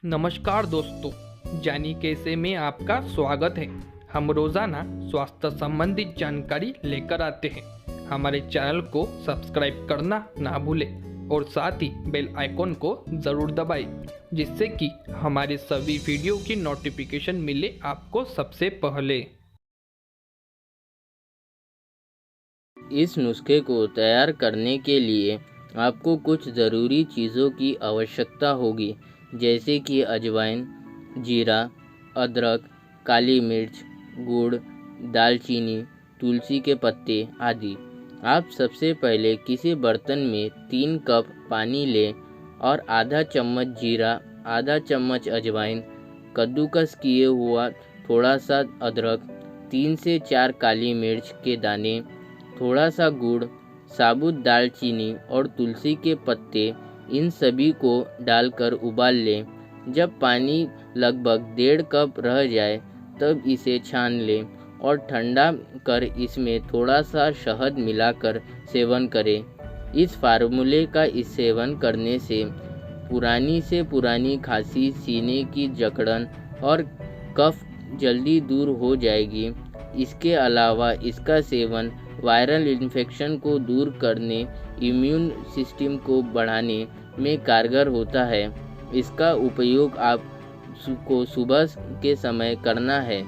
नमस्कार दोस्तों, जानी कैसे में आपका स्वागत है। हम रोजाना स्वास्थ्य संबंधित जानकारी लेकर आते हैं। हमारे चैनल को सब्सक्राइब करना ना भूलें और साथ ही बेल आइकॉन को ज़रूर दबाएं, जिससे कि हमारे सभी वीडियो की नोटिफिकेशन मिले आपको सबसे पहले। इस नुस्खे को तैयार करने के लिए आपको कुछ ज़रूरी चीज़ों की आवश्यकता होगी, जैसे कि अजवाइन, जीरा, अदरक, काली मिर्च, गुड़, दालचीनी, तुलसी के पत्ते आदि। आप सबसे पहले किसी बर्तन में 3 कप पानी लें और आधा चम्मच जीरा, आधा चम्मच अजवाइन, कद्दूकस किए हुआ थोड़ा सा अदरक, 3 से 4 काली मिर्च के दाने, थोड़ा सा गुड़, साबुत दालचीनी और तुलसी के पत्ते, इन सभी को डालकर उबाल लें। जब पानी लगभग 1.5 कप रह जाए तब इसे छान लें और ठंडा कर इसमें थोड़ा सा शहद मिलाकर सेवन करें। इस फार्मूले का इस सेवन करने से पुरानी खांसी, सीने की जकड़न और कफ जल्दी दूर हो जाएगी। इसके अलावा इसका सेवन वायरल इन्फेक्शन को दूर करने, इम्यून सिस्टम को बढ़ाने में कारगर होता है। इसका उपयोग आपको सुबह के समय करना है।